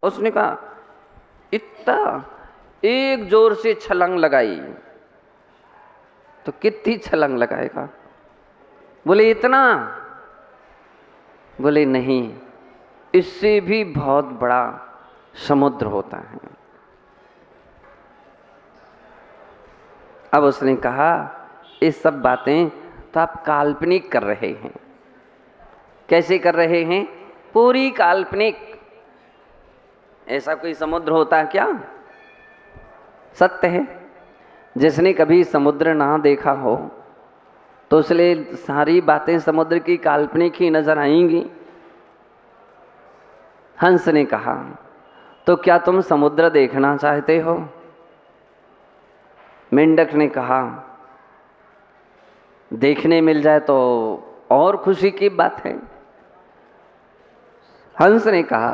उसने कहा इतना, एक जोर से छलांग लगाई। तो कितनी छलांग लगाएगा? बोले इतना। बोले नहीं, इससे भी बहुत बड़ा समुद्र होता है। अब उसने कहा ये सब बातें तो आप काल्पनिक कर रहे हैं। कैसे कर रहे हैं? पूरी काल्पनिक। ऐसा कोई समुद्र होता है क्या? सत्य है। जिसने कभी समुद्र ना देखा हो तो इसलिए सारी बातें समुद्र की काल्पनिक ही नजर आएंगी। हंस ने कहा तो क्या तुम समुद्र देखना चाहते हो? मेंढक ने कहा देखने मिल जाए तो और खुशी की बात है। हंस ने कहा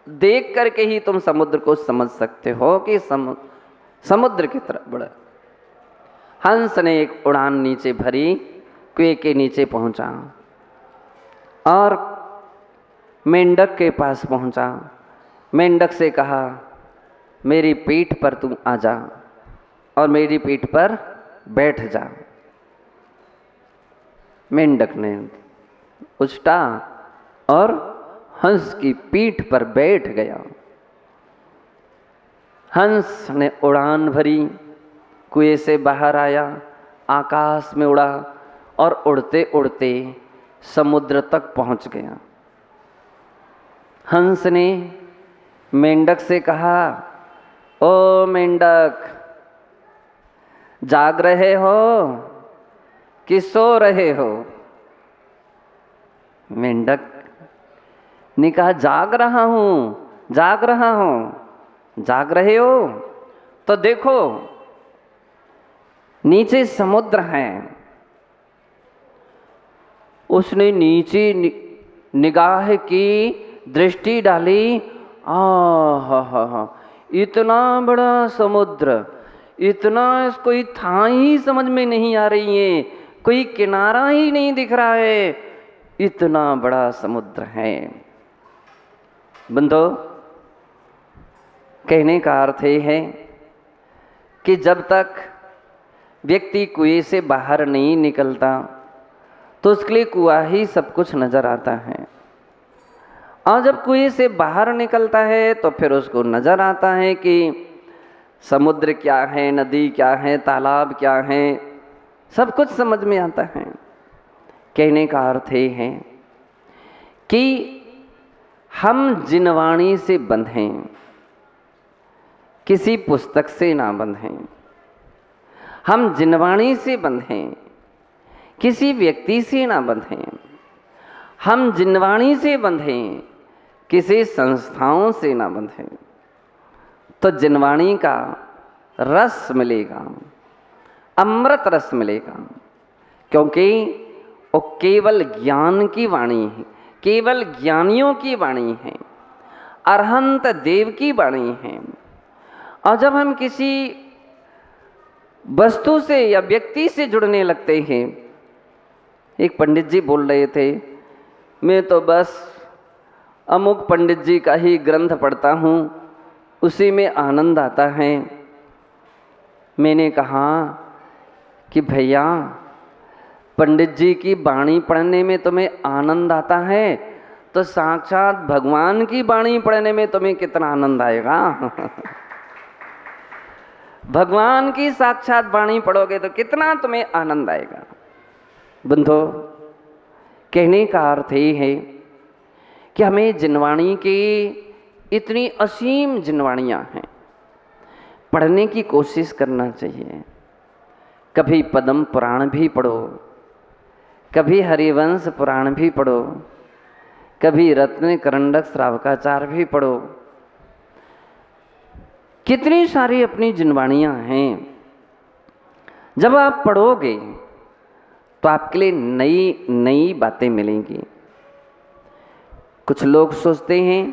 देख करके ही तुम समुद्र को समझ सकते हो कि समुद्र की तरफ बढ़ा। हंस ने एक उड़ान नीचे भरी, कुएं के नीचे पहुंचा और मेंढक के पास पहुंचा। मेंढक से कहा मेरी पीठ पर तुम आ जा और मेरी पीठ पर बैठ जा। मेंढक ने उछटा और हंस की पीठ पर बैठ गया। हंस ने उड़ान भरी, कुएं से बाहर आया, आकाश में उड़ा और उड़ते उड़ते समुद्र तक पहुंच गया। हंस ने मेंढक से कहा ओ मेंढक, जाग रहे हो कि सो रहे हो? मेंढक ने कहा जाग रहा हूं, जाग रहा हूं। जाग रहे हो तो देखो नीचे समुद्र है। उसने नीचे निगाह की, दृष्टि डाली। हा, इतना बड़ा समुद्र, इतना, कोई था ही समझ में नहीं आ रही है, कोई किनारा ही नहीं दिख रहा है, इतना बड़ा समुद्र है। बंधो, कहने का अर्थ ये है कि जब तक व्यक्ति कुएं से बाहर नहीं निकलता तो उसके लिए कुआं ही सब कुछ नजर आता है। और जब कुएं से बाहर निकलता है तो फिर उसको नजर आता है कि समुद्र क्या है, नदी क्या है, तालाब क्या है, सब कुछ समझ में आता है। कहने का अर्थ ये है कि हम जिनवाणी से बंधें, किसी पुस्तक से ना बंधें। हम जिनवाणी से बंधें, किसी व्यक्ति से ना बंधें। हम जिनवाणी से बंधें, किसी संस्थाओं से ना बंधें। तो जिनवाणी का रस मिलेगा, अमृत रस मिलेगा, क्योंकि वो केवल ज्ञान की वाणी है, केवल ज्ञानियों की वाणी है, अरहंत देव की वाणी है। और जब हम किसी वस्तु से या व्यक्ति से जुड़ने लगते हैं, एक पंडित जी बोल रहे थे मैं तो बस अमुक पंडित जी का ही ग्रंथ पढ़ता हूँ, उसी में आनंद आता है। मैंने कहा कि भैया, पंडित जी की वाणी पढ़ने में तुम्हें आनंद आता है तो साक्षात भगवान की वाणी पढ़ने में तुम्हें कितना आनंद आएगा। भगवान की साक्षात वाणी पढ़ोगे तो कितना तुम्हें आनंद आएगा। बंधो, कहने का अर्थ ये है कि हमें जिनवाणी की, इतनी असीम जिनवाणियाँ हैं, पढ़ने की कोशिश करना चाहिए। कभी पद्म पुराण भी पढ़ो, कभी हरिवंश पुराण भी पढ़ो, कभी रत्न करंडक श्रावकाचार भी पढ़ो। कितनी सारी अपनी जिनवाणियाँ हैं। जब आप पढ़ोगे तो आपके लिए नई नई बातें मिलेंगी। कुछ लोग सोचते हैं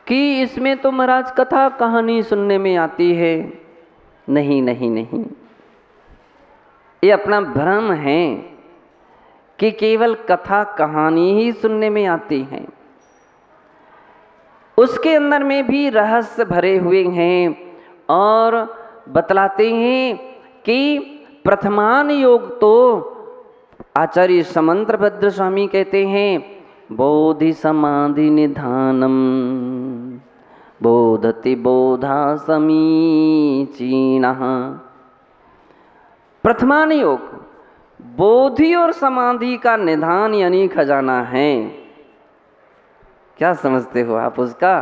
कि इसमें तो महाराज कथा कहानी सुनने में आती है। नहीं नहीं नहीं, ये अपना भ्रम है कि केवल कथा कहानी ही सुनने में आती है। उसके अंदर में भी रहस्य भरे हुए हैं और बतलाते हैं कि प्रथमान योग तो आचार्य समंतभद्र स्वामी कहते हैं बोधि समाधि निधानम बोधति बोधा समीचीनः। प्रथमान योग बोधि और समाधि का निधान यानी खजाना है। क्या समझते हो आप उसका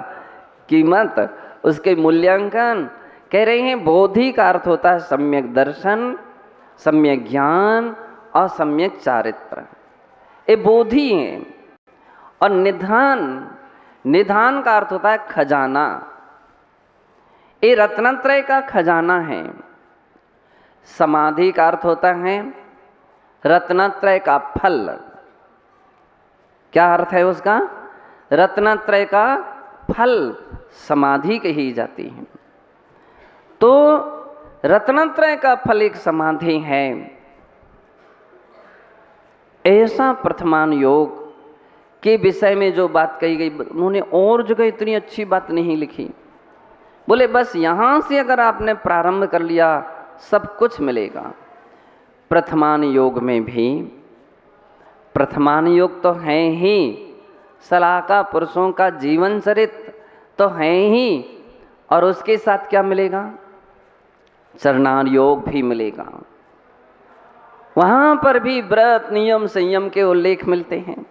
कीमत, उसके मूल्यांकन? कह रहे हैं बोधि का अर्थ होता है सम्यक दर्शन, सम्यक ज्ञान और सम्यक चारित्र, ये बोधि है। और निधान, निधान का अर्थ होता है खजाना, ये रत्नत्रय का खजाना है। समाधि का अर्थ होता है रत्नत्रय का फल। क्या अर्थ है उसका? रत्नत्रय का फल समाधि कही जाती है। तो रत्नत्रय का फल एक समाधि है। ऐसा प्रथमान योग के विषय में जो बात कही गई, उन्होंने और जगह इतनी अच्छी बात नहीं लिखी। बोले बस यहाँ से अगर आपने प्रारंभ कर लिया सब कुछ मिलेगा। प्रथमान योग में भी, प्रथमान योग तो है ही, सलाहका पुरुषों का जीवन चरित्र तो है ही, और उसके साथ क्या मिलेगा? चरणार योग भी मिलेगा। वहां पर भी व्रत नियम संयम के उल्लेख मिलते हैं।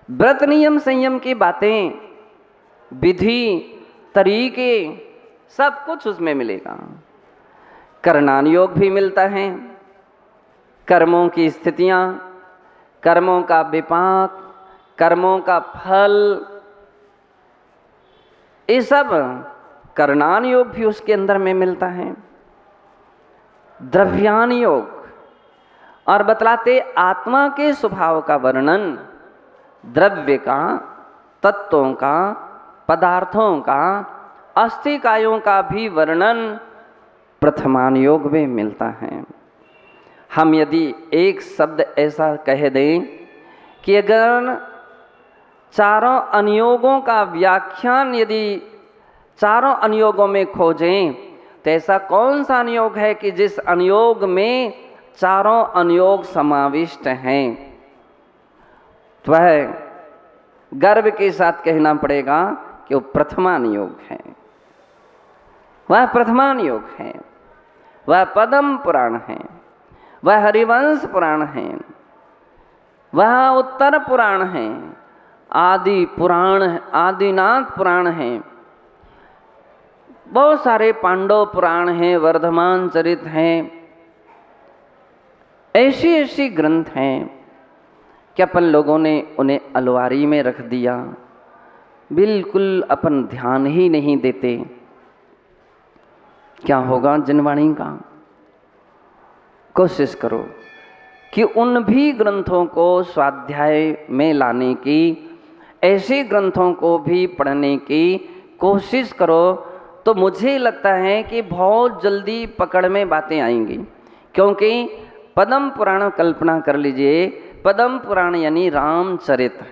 व्रत नियम संयम की बातें, विधि, तरीके, सब कुछ उसमें मिलेगा। करणान योग भी मिलता है, कर्मों की स्थितियां, कर्मों का विपाक, कर्मों का फल, ये सब करणान योग भी उसके अंदर में मिलता है। द्रव्यान योग, और बतलाते आत्मा के स्वभाव का वर्णन, द्रव्य का, तत्वों का, पदार्थों का, अस्थिकायों का भी वर्णन प्रथमान योग में मिलता है। हम यदि एक शब्द ऐसा कह दें कि अगर चारों अनुयोगों का व्याख्यान यदि चारों अनुयोगों में खोजें तो ऐसा कौन सा अनुयोग है कि जिस अनुयोग में चारों अनुयोग समाविष्ट हैं, तो वह गर्व के साथ कहना पड़ेगा कि वो प्रथमान योग है। वह प्रथमान योग है, वह पद्म पुराण है, वह हरिवंश पुराण है, वह उत्तर पुराण है, आदि पुराण, आदिनाथ पुराण है, बहुत सारे पांडव पुराण हैं, वर्धमान चरित हैं। ऐसी ऐसी ग्रंथ हैं कि अपन लोगों ने उन्हें अलमारी में रख दिया, बिल्कुल अपन ध्यान ही नहीं देते। क्या होगा जिनवाणी का? कोशिश करो कि उन भी ग्रंथों को स्वाध्याय में लाने की, ऐसे ग्रंथों को भी पढ़ने की कोशिश करो, तो मुझे लगता है कि बहुत जल्दी पकड़ में बातें आएंगी। क्योंकि पद्म पुराण कल्पना कर लीजिए, पद्म पुराण यानी रामचरित्र,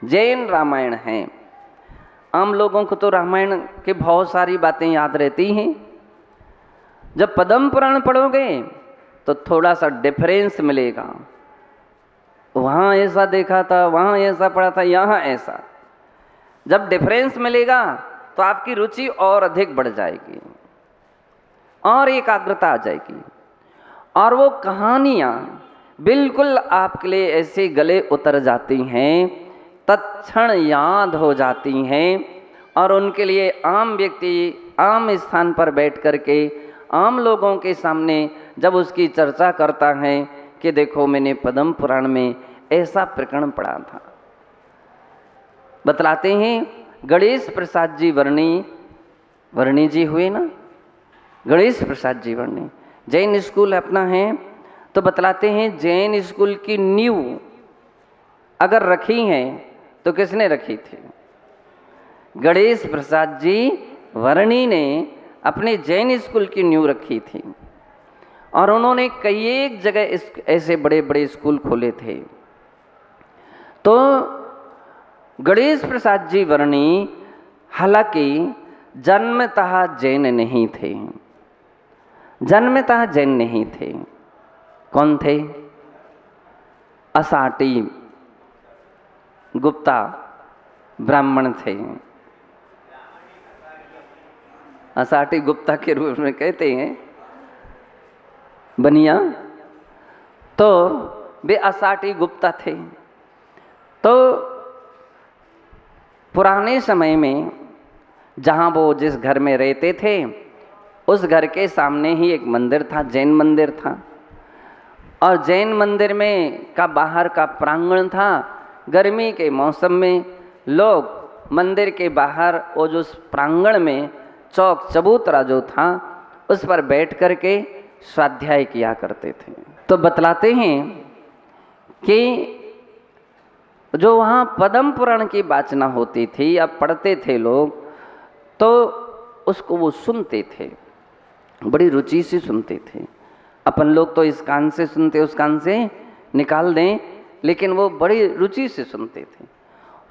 जैन रामायण है। आम लोगों को तो रामायण के बहुत सारी बातें याद रहती हैं, जब पद्म पुराण पढ़ोगे तो थोड़ा सा डिफरेंस मिलेगा। वहाँ ऐसा देखा था, वहाँ ऐसा पढ़ा था, यहाँ ऐसा। जब डिफरेंस मिलेगा तो आपकी रुचि और अधिक बढ़ जाएगी और एकाग्रता आ जाएगी, और वो कहानियाँ बिल्कुल आपके लिए ऐसे गले उतर जाती हैं, तत्क्षण याद हो जाती हैं, और उनके लिए आम व्यक्ति आम स्थान पर बैठ कर के आम लोगों के सामने जब उसकी चर्चा करता है कि देखो मैंने पद्म पुराण में ऐसा प्रकरण पढ़ा था। बतलाते हैं गणेश प्रसाद जी वर्णी जी हुए ना, गणेश प्रसाद जी वर्णी जैन स्कूल अपना है, तो बतलाते हैं जैन स्कूल की नींव अगर रखी है तो किसने रखी थी? गणेश प्रसाद जी वर्णी ने अपने जैन स्कूल की नींव रखी थी, और उन्होंने कई एक जगह ऐसे बड़े बड़े स्कूल खोले थे। तो गणेश प्रसाद जी वर्णी हालांकि जन्मतः जैन नहीं थे, जन्मतः जैन नहीं थे। कौन थे? असाटी गुप्ता ब्राह्मण थे। असाटी गुप्ता के रूप में कहते हैं बनिया, तो वे असाटी गुप्ता थे। तो पुराने समय में जहाँ वो जिस घर में रहते थे उस घर के सामने ही एक मंदिर था, जैन मंदिर था। और जैन मंदिर में का बाहर का प्रांगण था। गर्मी के मौसम में लोग मंदिर के बाहर वो जो प्रांगण में चौक चबूतरा जो था उस पर बैठ कर के स्वाध्याय किया करते थे। तो बतलाते हैं कि जो वहाँ पद्म पुराण की वाचना होती थी या पढ़ते थे लोग, तो उसको वो सुनते थे, बड़ी रुचि से सुनते थे। अपन लोग तो इस कान से सुनते उस कान से निकाल दें, लेकिन वो बड़ी रुचि से सुनते थे।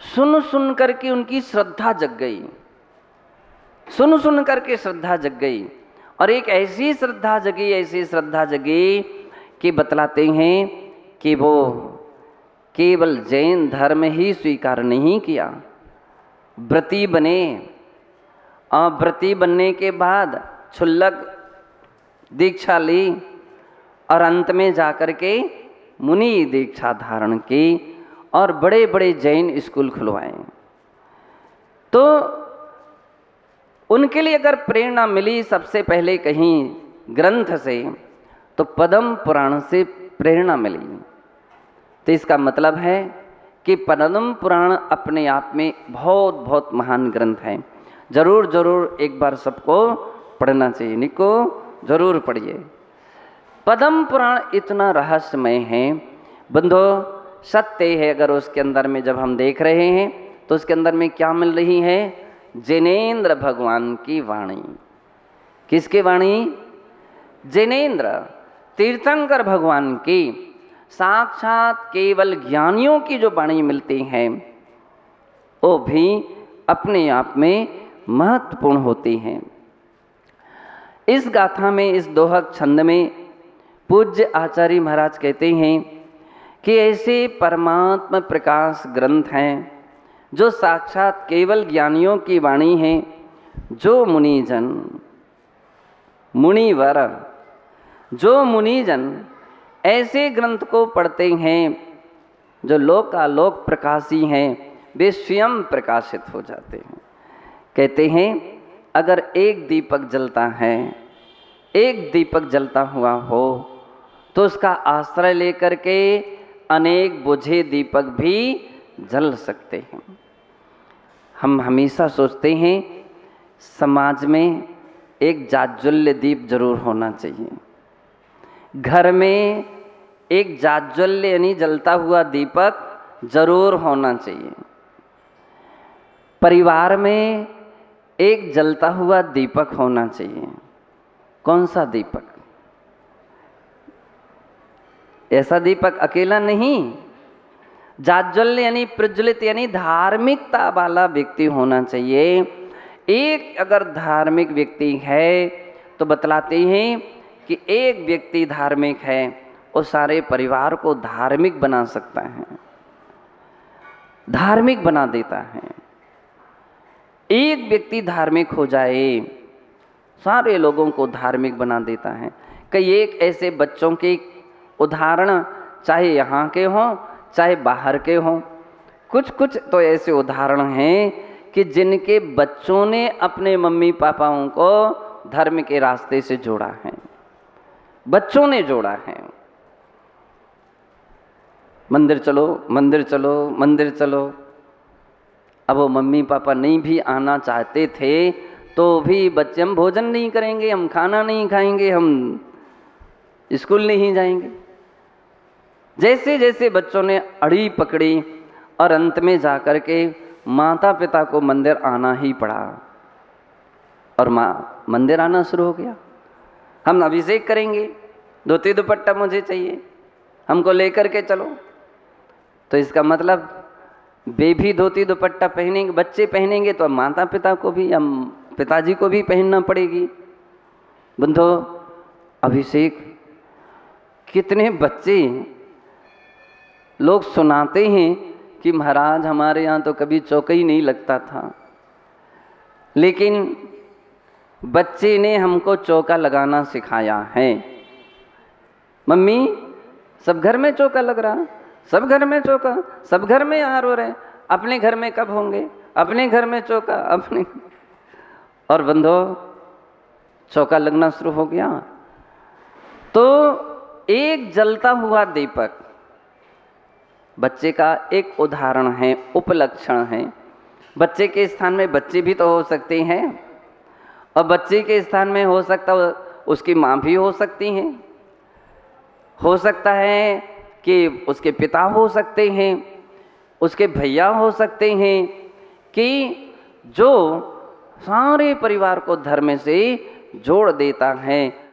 सुन सुन करके उनकी श्रद्धा जग गई, सुन सुन करके श्रद्धा जग गई। और एक ऐसी श्रद्धा जगी, ऐसी श्रद्धा जगी कि बतलाते हैं कि वो केवल जैन धर्म ही स्वीकार नहीं किया, व्रती बने। और व्रती बनने के बाद क्षुल्लक दीक्षा ली और अंत में जाकर के मुनि दीक्षा धारण की और बड़े बड़े जैन स्कूल खुलवाए। तो उनके लिए अगर प्रेरणा मिली सबसे पहले कहीं ग्रंथ से, तो पद्म पुराण से प्रेरणा मिली। तो इसका मतलब है कि पद्म पुराण अपने आप में बहुत बहुत महान ग्रंथ है। जरूर जरूर एक बार सबको पढ़ना चाहिए, निको जरूर पढ़िए। पद्म पुराण इतना रहस्यमय है बंधो, सत्य है। अगर उसके अंदर में जब हम देख रहे हैं तो उसके अंदर में क्या मिल रही है? जिनेंद्र भगवान की वाणी। किसकी वाणी? जिनेंद्र तीर्थंकर भगवान की, साक्षात केवल ज्ञानियों की जो वाणी मिलती हैं वो भी अपने आप में महत्वपूर्ण होती हैं। इस गाथा में, इस दोहक छंद में पूज्य आचार्य महाराज कहते हैं कि ऐसे परमात्मा प्रकाश ग्रंथ हैं जो साक्षात केवल ज्ञानियों की वाणी है, जो मुनिजन मुनिवर, जो मुनिजन ऐसे ग्रंथ को पढ़ते हैं जो लोकालोक प्रकाशी हैं, वे स्वयं प्रकाशित हो जाते हैं। कहते हैं अगर एक दीपक जलता है, एक दीपक जलता हुआ हो, तो उसका आश्रय लेकर के अनेक बुझे दीपक भी जल सकते हैं। हम हमेशा सोचते हैं समाज में एक जाज्वल्य दीप जरूर होना चाहिए, घर में एक जाज्वल्य यानी जलता हुआ दीपक जरूर होना चाहिए, परिवार में एक जलता हुआ दीपक होना चाहिए। कौन सा दीपक? ऐसा दीपक अकेला नहीं, जाज्वल्य यानी प्रज्वलित यानी धार्मिकता वाला व्यक्ति होना चाहिए। एक अगर धार्मिक व्यक्ति है तो बतलाते हैं कि एक व्यक्ति धार्मिक है वो सारे परिवार को धार्मिक बना सकता है, धार्मिक बना देता है। एक व्यक्ति धार्मिक हो जाए सारे लोगों को धार्मिक बना देता है। कई एक ऐसे बच्चों के उदाहरण चाहे यहाँ के हों चाहे बाहर के हों, कुछ कुछ तो ऐसे उदाहरण हैं कि जिनके बच्चों ने अपने मम्मी पापाओं को धर्म के रास्ते से जोड़ा है, बच्चों ने जोड़ा है। मंदिर चलो, मंदिर चलो, मंदिर चलो। अब वो मम्मी पापा नहीं भी आना चाहते थे तो भी बच्चे, हम भोजन नहीं करेंगे, हम खाना नहीं खाएंगे, हम स्कूल नहीं जाएंगे। जैसे जैसे बच्चों ने अड़ी पकड़ी और अंत में जाकर के माता पिता को मंदिर आना ही पड़ा और मंदिर आना शुरू हो गया। हम अभिषेक करेंगे, धोती दुपट्टा मुझे चाहिए, हमको लेकर के चलो। तो इसका मतलब वे भी धोती दुपट्टा पहनेंगे, बच्चे पहनेंगे तो अब माता पिता को भी या पिताजी को भी पहनना पड़ेगी। बंधो अभिषेक, कितने बच्चे लोग सुनाते हैं कि महाराज हमारे यहाँ तो कभी चौका ही नहीं लगता था, लेकिन बच्चे ने हमको चौका लगाना सिखाया है। मम्मी सब घर में चौका लग रहा, सब घर में चौका, सब घर में आर हो रहे, अपने घर में कब होंगे, अपने घर में चौका अपने। और बंधो चौका लगना शुरू हो गया। तो एक जलता हुआ दीपक बच्चे का एक उदाहरण है, उपलक्षण है। बच्चे के स्थान में बच्चे भी तो हो सकते हैं, और बच्चे के स्थान में हो सकता उसकी माँ भी हो सकती हैं, हो सकता है कि उसके पिता हो सकते हैं, उसके भैया हो सकते हैं, कि जो सारे परिवार को धर्म से जोड़ देता है।